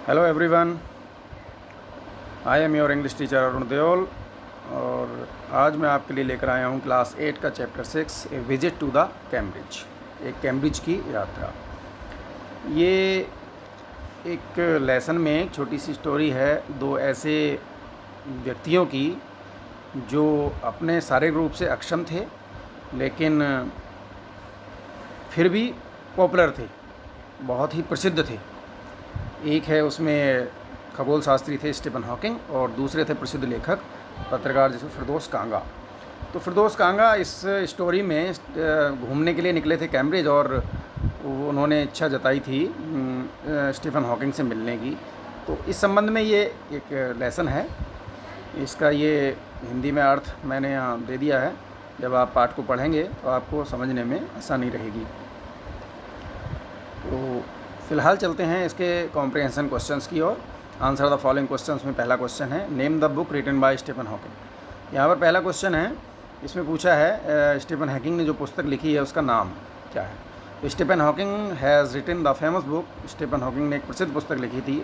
Hello everyone, I am your English teacher Arun Deol. और आज मैं आपके लिए लेकर आया हूँ क्लास 8 का chapter 6 a visit to the Cambridge, एक कैम्ब्रिज की यात्रा। ये एक लेसन में एक छोटी सी स्टोरी है दो ऐसे व्यक्तियों की जो अपने शारीरिक रूप से अक्षम थे लेकिन फिर भी पॉपुलर थे, बहुत ही प्रसिद्ध थे। एक है उसमें खगोल शास्त्री थे स्टीफन हॉकिंग और दूसरे थे प्रसिद्ध लेखक पत्रकार जैसे फिरदौस कांगा। तो फिरदौस कांगा इस स्टोरी में घूमने के लिए निकले थे कैम्ब्रिज और उन्होंने इच्छा जताई थी स्टीफन हॉकिंग से मिलने की। तो इस संबंध में ये एक लेसन है, इसका ये हिंदी में अर्थ मैंने यहाँ दे दिया है। जब आप पाठ को पढ़ेंगे तो आपको समझने में आसानी रहेगी। तो फ़िलहाल चलते हैं इसके कॉम्प्रिहेंशन क्वेश्चंस की ओर। आंसर द फॉलोइंग क्वेश्चंस में पहला क्वेश्चन है, name the book written by Stephen Hawking. यहाँ पर पहला क्वेश्चन है, इसमें पूछा है स्टीफन हॉकिंग ने जो पुस्तक लिखी है उसका नाम क्या है। तो Stephen Hawking has written the famous book, Stephen Hawking ने एक प्रसिद्ध पुस्तक लिखी थी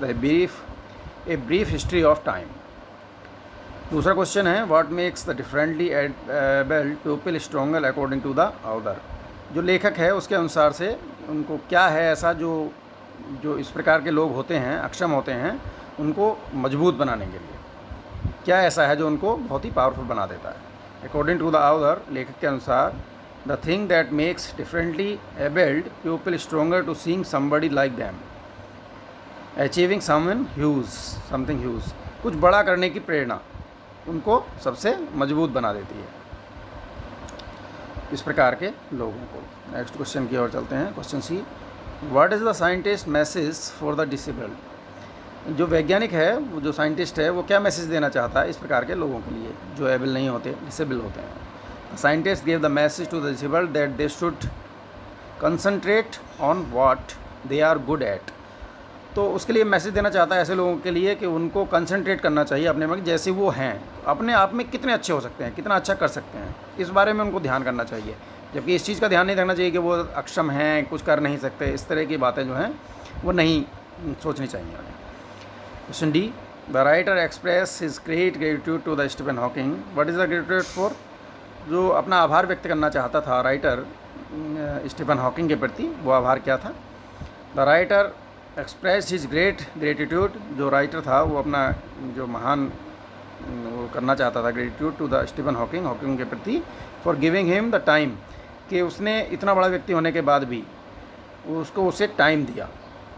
a brief history of time. दूसरा क्वेश्चन है, what makes the differently abled people stronger according to the author. जो लेखक है उसके अनुसार से उनको क्या है ऐसा जो इस प्रकार के लोग होते हैं, अक्षम होते हैं, उनको मजबूत बनाने के लिए क्या ऐसा है जो उनको बहुत ही पावरफुल बना देता है। अकॉर्डिंग टू द ऑथर, लेखक के अनुसार, the thing that makes differently abled people stronger to seeing somebody like them achieving something huge. कुछ बड़ा करने की प्रेरणा उनको सबसे मजबूत बना देती है, इस प्रकार के लोगों को। नेक्स्ट क्वेश्चन की ओर चलते हैं। Question C, what is the scientist message for the disabled. जो वैज्ञानिक है, वो जो साइंटिस्ट है, वो क्या मैसेज देना चाहता है इस प्रकार के लोगों के लिए जो एबल नहीं होते, डिसेबल होते हैं। Scientist give the message to the disabled that they should concentrate on what they are good at. तो उसके लिए मैसेज देना चाहता है ऐसे लोगों के लिए कि उनको कंसंट्रेट करना चाहिए अपने में, जैसे वो हैं अपने आप में कितने अच्छे हो सकते हैं, कितना अच्छा कर सकते हैं, इस बारे में उनको ध्यान करना चाहिए। जबकि इस चीज़ का ध्यान नहीं रखना चाहिए कि वो अक्षम हैं, कुछ कर नहीं सकते, इस तरह की बातें जो हैं वो नहीं सोचनी चाहिए उन्हें। Question D, the writer express his great gratitude to the Stephen Hawking. What is the gratitude for. जो अपना आभार व्यक्त करना चाहता था राइटर स्टीफन हॉकिंग के प्रति, वो आभार क्या था। The writer express his great gratitude, जो राइटर था वो अपना जो महान वो करना चाहता था gratitude to the Stephen Hawking, Hawking के प्रति, for giving him the time, कि उसने इतना बड़ा व्यक्ति होने के बाद भी उसको उसे टाइम दिया।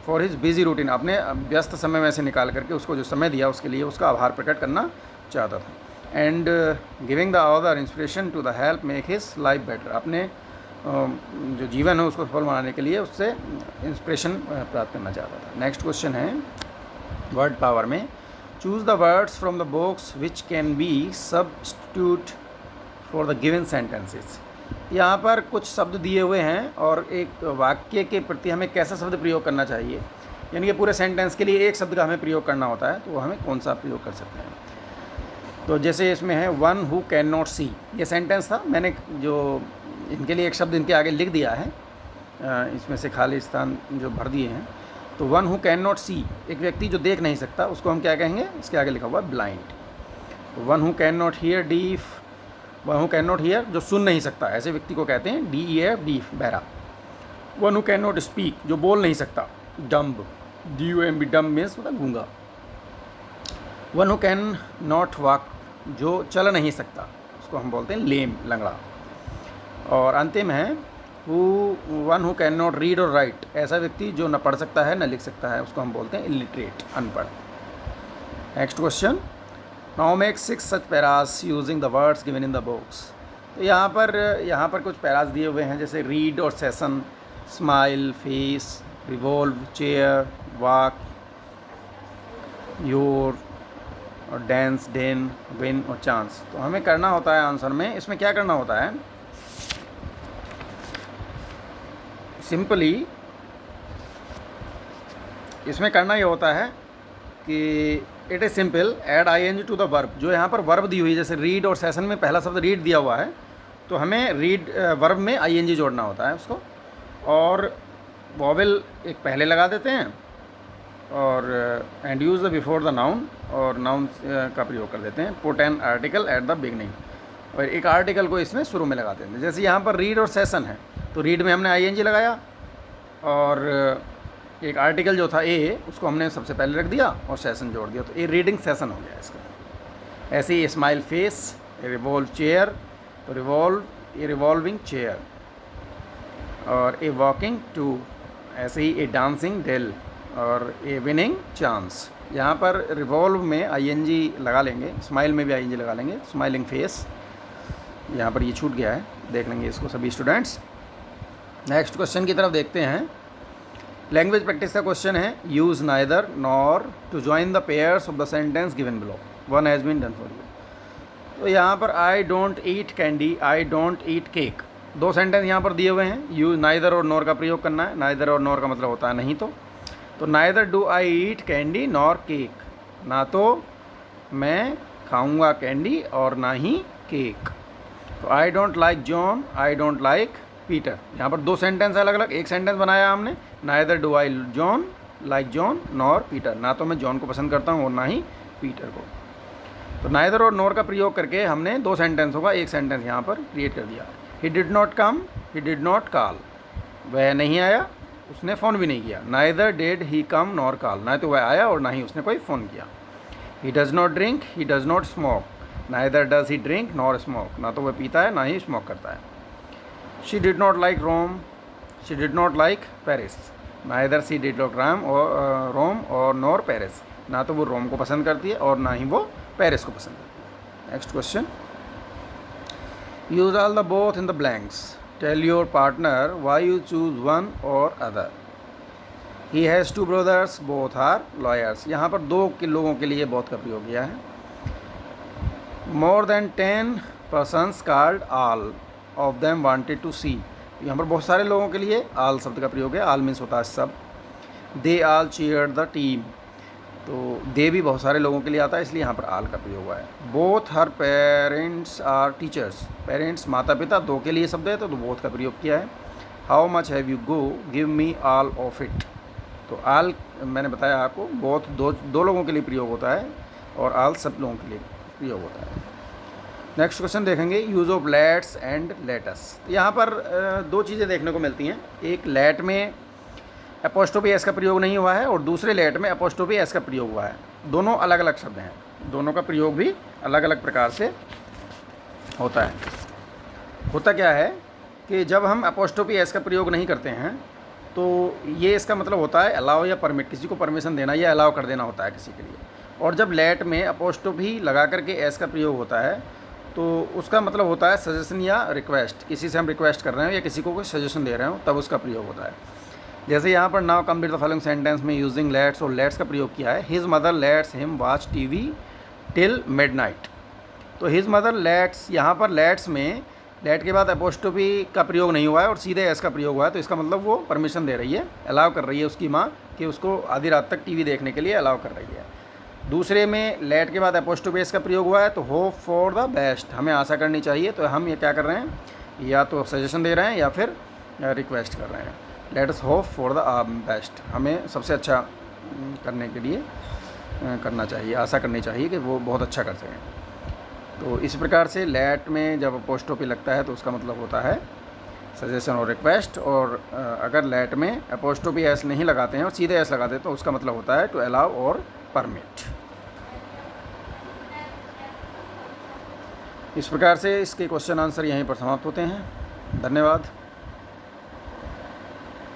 फॉर हिज बिजी रूटीन, अपने व्यस्त समय में से निकाल करके उसको जो समय दिया उसके लिए उसका आभार प्रकट करना चाहता था। And giving the other inspiration to the help make his life better, अपने जो जीवन है उसको सफल बनाने के लिए उससे इंस्पिरेशन प्राप्त करना चाहता था। नेक्स्ट क्वेश्चन है, वर्ड पावर में, choose the words from the box which can be substitute for the given sentences. यहाँ पर कुछ शब्द दिए हुए हैं और एक वाक्य के प्रति हमें कैसा शब्द प्रयोग करना चाहिए, यानी कि पूरे सेंटेंस के लिए एक शब्द का हमें प्रयोग करना होता है, तो हमें कौन सा प्रयोग कर सकते हैं। तो जैसे इसमें है वन हु कैन नॉट सी, ये सेंटेंस था, मैंने जो इनके लिए एक शब्द इनके आगे लिख दिया है, इसमें से खाली स्थान जो भर दिए हैं। तो वन हु कैन नॉट सी, एक व्यक्ति जो देख नहीं सकता, उसको हम क्या कहेंगे, इसके आगे लिखा हुआ blind. One who can not here deaf, one who can not here, जो सुन नहीं सकता, ऐसे व्यक्ति को कहते हैं DEF, डीफ, बहरा। One who can not speak, जो बोल नहीं सकता, डम्ब, DUMB, डम्ब मीन्स मतलब गूंगा। One who can not walk, जो चल नहीं सकता, उसको हम बोलते हैं लेम, लंगड़ा। और अंतिम है one who can not read और राइट, ऐसा व्यक्ति जो न पढ़ सकता है न लिख सकता है, उसको हम बोलते हैं इलिटरेट, अनपढ़। Next question, now make 6 such Paris using the words given in the box. तो यहाँ पर कुछ पैरास दिए हुए हैं, जैसे रीड और session, smile, face, revolve, chair, walk, your, और डांस, डेन, विन और चांस। तो हमें करना होता है आंसर में, इसमें क्या करना होता है, सिंपली इसमें करना ये होता है कि it is simple, add ING to the verb. जो यहाँ पर वर्ब दी हुई है, जैसे रीड और सेशन में पहला शब्द रीड दिया हुआ है, तो हमें रीड वर्ब में ING जोड़ना होता है उसको, और वॉवेल एक पहले लगा देते हैं और and use the before the noun, और नाउन का प्रयोग कर देते हैं। Put an article at the beginning, और एक आर्टिकल को इसमें शुरू में लगा देते हैं। जैसे यहाँ पर रीड और सेशन है, तो रीड में हमने ING लगाया, और एक आर्टिकल जो था ए उसको हमने सबसे पहले रख दिया और सेशन जोड़ दिया, तो ए रीडिंग सेशन हो गया इसका। ऐसे ही स्माइल फेस, ए रिवॉल्व चेयर, तो रिवॉल्व ए रिवॉल्विंग चेयर, और ए वॉकिंग टू, ऐसे ही ए डांसिंग डेल, और ए विनिंग चांस। यहाँ पर रिवॉल्व में ING लगा लेंगे, स्माइल में भी ING लगा लेंगे, स्माइलिंग फेस। यहाँ पर ये छूट गया है, देख लेंगे इसको सभी स्टूडेंट्स। नेक्स्ट क्वेश्चन की तरफ देखते हैं। लैंग्वेज प्रैक्टिस का क्वेश्चन है, use neither nor to join the pairs of the sentence given below, one has been done for you. तो यहाँ पर I don't eat candy, I don't eat cake, दो सेंटेंस यहाँ पर दिए हुए हैं। यूज नाइदर और नॉर का प्रयोग करना है। नाइदर और नॉर का मतलब होता है नहीं तो neither do I eat candy nor cake, ना तो मैं खाऊंगा कैंडी और ना ही केक। तो I don't like John, I don't like Peter. यहाँ पर दो सेंटेंस अलग अलग, एक सेंटेंस बनाया हमने, neither do I John like John nor Peter, ना तो मैं जॉन को पसंद करता हूँ और ना ही पीटर को। तो नाइदर और नॉर का प्रयोग करके हमने दो सेंटेंसों का एक सेंटेंस यहाँ पर क्रिएट कर दिया। He did not come, he did not call, वह नहीं आया, उसने फ़ोन भी नहीं किया। Neither did he come nor call, ना तो वह आया और ना ही उसने कोई फ़ोन किया। He does not drink, he does not smoke, neither does he drink nor smoke, ना तो वह पीता है ना ही स्मोक करता है। She did not like Rome, she did not like Paris, neither she did not Rome और नॉर पेरिस, ना तो वो रोम को पसंद करती है और ना ही वो पेरिस को पसंद करती है। Next question, use all the both in the blanks. Tell your partner why you choose one or other. He has two brothers, both are lawyers. यहाँ पर दो के लोगों के लिए both का प्रयोग किया है। More than 10 persons called, all of them wanted to see. यहाँ पर बहुत सारे लोगों के लिए all शब्द का प्रयोग है। all means होता है सब। They all cheered the team. तो दे भी बहुत सारे लोगों के लिए आता है, इसलिए यहाँ पर आल का प्रयोग हुआ है। Both her parents are teachers, parents माता पिता दो के लिए शब्द है तो बोथ का प्रयोग किया है। How much have you go, give me all of it, तो आल मैंने बताया आपको बोथ दो लोगों के लिए प्रयोग होता है और आल सब लोगों के लिए प्रयोग होता है। नेक्स्ट क्वेश्चन देखेंगे, use of let's and lets. यहाँ पर दो चीज़ें देखने को मिलती हैं, एक लेट में एपोस्ट्रोफी एस का प्रयोग नहीं हुआ है और दूसरे लेट में एपोस्ट्रोफी एस का प्रयोग हुआ है। दोनों अलग अलग शब्द हैं, दोनों का प्रयोग भी अलग अलग प्रकार से होता है। होता क्या है कि जब हम एपोस्ट्रोफी एस का प्रयोग नहीं करते हैं तो ये इसका मतलब होता है अलाउ या परमिट, किसी को परमिशन देना या अलाउ कर देना होता है किसी के लिए। और जब लेट में एपोस्ट्रोफी लगा करके एस का प्रयोग होता है तो उसका मतलब होता है सजेशन या रिक्वेस्ट, किसी से हम रिक्वेस्ट कर रहे हो या किसी को कोई सजेशन दे रहे हो तब उसका प्रयोग होता है। जैसे यहाँ पर now complete the following sentence में यूजिंग लेट्स और लेट्स का प्रयोग किया है। His mother let's him watch TV till midnight, तो हिज मदर लेट्स, यहाँ पर लेट्स में लेट के बाद एपोस्ट्रोफी का प्रयोग नहीं हुआ है और सीधे एस का प्रयोग हुआ है, तो इसका मतलब वो परमिशन दे रही है, अलाउ कर रही है उसकी माँ कि उसको आधी रात तक टीवी देखने के लिए अलाउ कर रही है। दूसरे में लेट के बाद एपोस्ट्रोफी एस का प्रयोग हुआ है तो होप फॉर द बेस्ट, हमें आशा करनी चाहिए, तो हम ये क्या कर रहे हैं, या तो सजेशन दे रहे हैं या फिर रिक्वेस्ट कर रहे हैं। Let us hope for the best, हमें सबसे अच्छा करने के लिए करना चाहिए, आशा करनी चाहिए कि वो बहुत अच्छा कर सकें। तो इस प्रकार से लेट में जब एपोस्ट्रोफी लगता है तो उसका मतलब होता है सजेशन और रिक्वेस्ट, और अगर लेट में एपोस्ट्रोफी एस नहीं लगाते हैं और सीधे एस लगाते हैं तो उसका मतलब होता है टू अलाउ और परमिट। इस प्रकार से इसके क्वेश्चन आंसर यहीं पर समाप्त होते हैं। धन्यवाद।